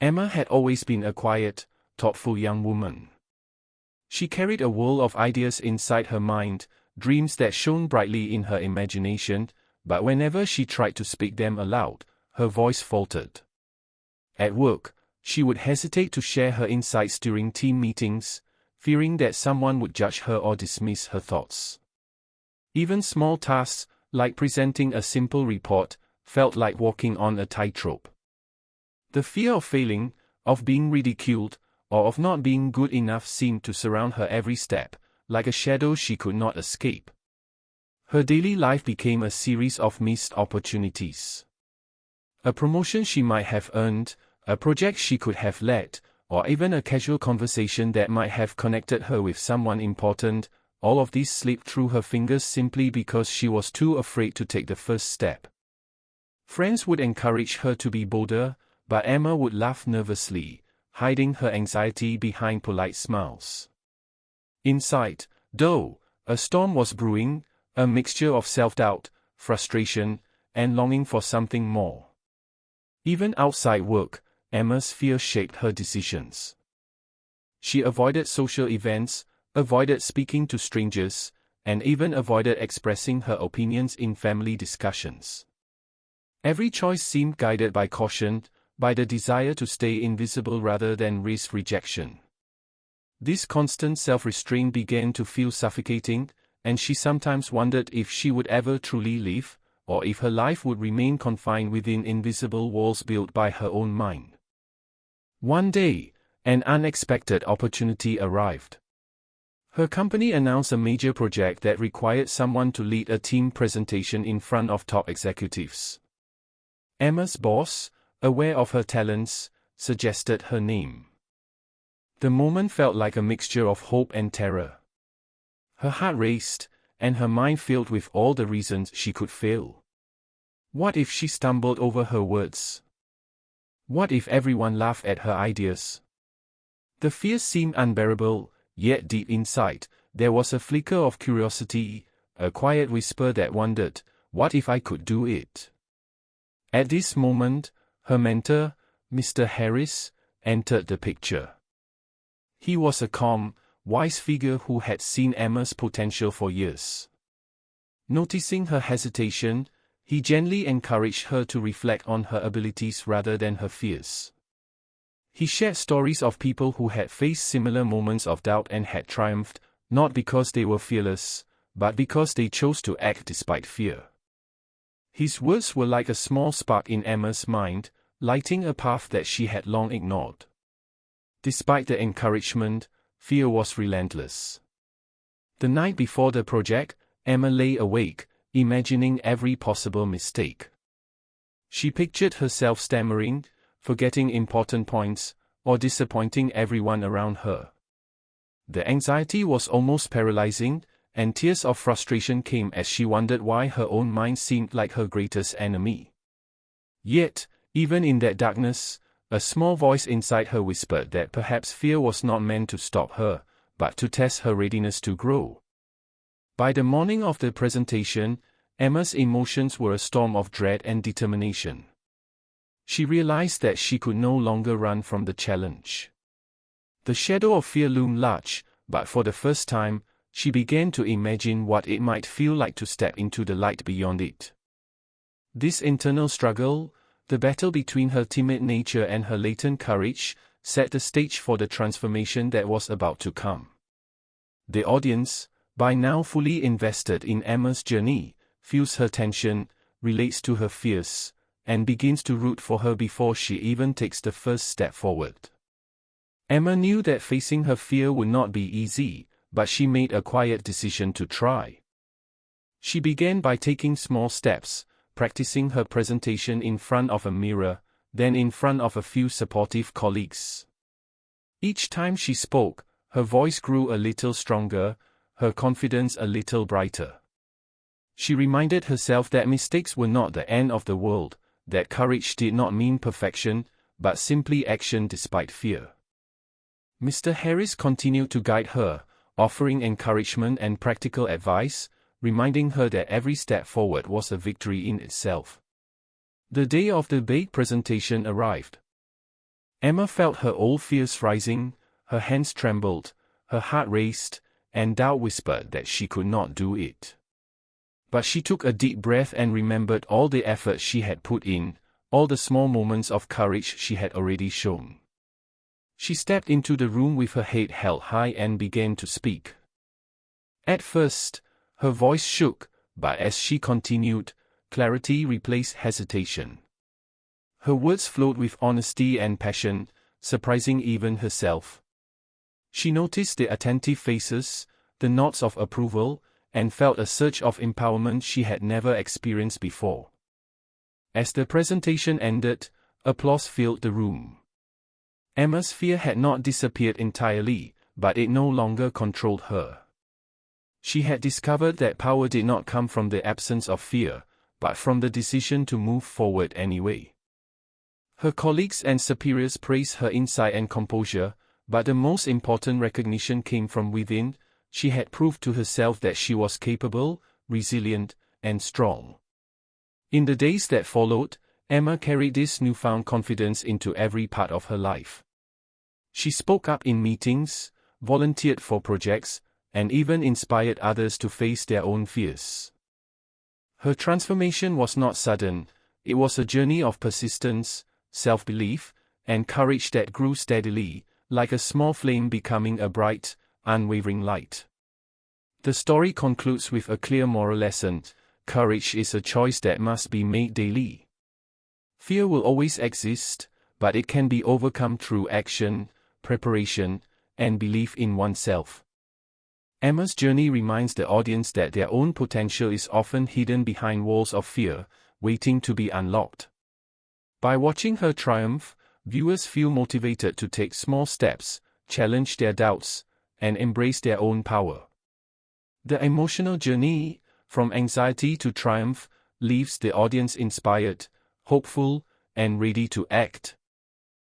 Emma had always been a quiet, thoughtful young woman. She carried a world of ideas inside her mind, dreams that shone brightly in her imagination, but whenever she tried to speak them aloud, her voice faltered. At work, she would hesitate to share her insights during team meetings, fearing that someone would judge her or dismiss her thoughts. Even small tasks, like presenting a simple report, felt like walking on a tightrope. The fear of failing, of being ridiculed, or of not being good enough seemed to surround her every step, like a shadow she could not escape. Her daily life became a series of missed opportunities. A promotion she might have earned, a project she could have led, or even a casual conversation that might have connected her with someone important, all of these slipped through her fingers simply because she was too afraid to take the first step. Friends would encourage her to be bolder, but Emma would laugh nervously, hiding her anxiety behind polite smiles. Inside, though, a storm was brewing, a mixture of self-doubt, frustration, and longing for something more. Even outside work, Emma's fear shaped her decisions. She avoided social events, avoided speaking to strangers, and even avoided expressing her opinions in family discussions. Every choice seemed guided by caution, by the desire to stay invisible rather than risk rejection. This constant self-restraint began to feel suffocating, and she sometimes wondered if she would ever truly live, or if her life would remain confined within invisible walls built by her own mind. One day, an unexpected opportunity arrived. Her company announced a major project that required someone to lead a team presentation in front of top executives. Emma's boss, aware of her talents, suggested her name. The moment felt like a mixture of hope and terror. Her heart raced, and her mind filled with all the reasons she could fail. What if she stumbled over her words? What if everyone laughed at her ideas? The fear seemed unbearable, yet deep inside, there was a flicker of curiosity, a quiet whisper that wondered, what if I could do it? At this moment, her mentor, Mr. Harris, entered the picture. He was a calm, wise figure who had seen Emma's potential for years. Noticing her hesitation, he gently encouraged her to reflect on her abilities rather than her fears. He shared stories of people who had faced similar moments of doubt and had triumphed, not because they were fearless, but because they chose to act despite fear. His words were like a small spark in Emma's mind, lighting a path that she had long ignored. Despite the encouragement, fear was relentless. The night before the project, Emma lay awake, imagining every possible mistake. She pictured herself stammering, forgetting important points, or disappointing everyone around her. The anxiety was almost paralyzing, and tears of frustration came as she wondered why her own mind seemed like her greatest enemy. Yet, even in that darkness, a small voice inside her whispered that perhaps fear was not meant to stop her, but to test her readiness to grow. By the morning of the presentation, Emma's emotions were a storm of dread and determination. She realized that she could no longer run from the challenge. The shadow of fear loomed large, but for the first time, she began to imagine what it might feel like to step into the light beyond it. This internal struggle, the battle between her timid nature and her latent courage, set the stage for the transformation that was about to come. The audience, by now fully invested in Emma's journey, feels her tension, relates to her fears, and begins to root for her before she even takes the first step forward. Emma knew that facing her fear would not be easy, but she made a quiet decision to try. She began by taking small steps, practicing her presentation in front of a mirror, then in front of a few supportive colleagues. Each time she spoke, her voice grew a little stronger, her confidence a little brighter. She reminded herself that mistakes were not the end of the world, that courage did not mean perfection, but simply action despite fear. Mr. Harris continued to guide her, offering encouragement and practical advice, reminding her that every step forward was a victory in itself. The day of the big presentation arrived. Emma felt her old fears rising, her hands trembled, her heart raced, and doubt whispered that she could not do it. But she took a deep breath and remembered all the effort she had put in, all the small moments of courage she had already shown. She stepped into the room with her head held high and began to speak. At first, her voice shook, but as she continued, clarity replaced hesitation. Her words flowed with honesty and passion, surprising even herself. She noticed the attentive faces, the nods of approval, and felt a surge of empowerment she had never experienced before. As the presentation ended, applause filled the room. Emma's fear had not disappeared entirely, but it no longer controlled her. She had discovered that power did not come from the absence of fear, but from the decision to move forward anyway. Her colleagues and superiors praised her insight and composure, but the most important recognition came from within. She had proved to herself that she was capable, resilient, and strong. In the days that followed, Emma carried this newfound confidence into every part of her life. She spoke up in meetings, volunteered for projects, and even inspired others to face their own fears. Her transformation was not sudden, it was a journey of persistence, self-belief, and courage that grew steadily, like a small flame becoming a bright, unwavering light. The story concludes with a clear moral lesson: courage is a choice that must be made daily. Fear will always exist, but it can be overcome through action, preparation, and belief in oneself. Emma's journey reminds the audience that their own potential is often hidden behind walls of fear, waiting to be unlocked. By watching her triumph, viewers feel motivated to take small steps, challenge their doubts, and embrace their own power. The emotional journey, from anxiety to triumph, leaves the audience inspired, hopeful, and ready to act.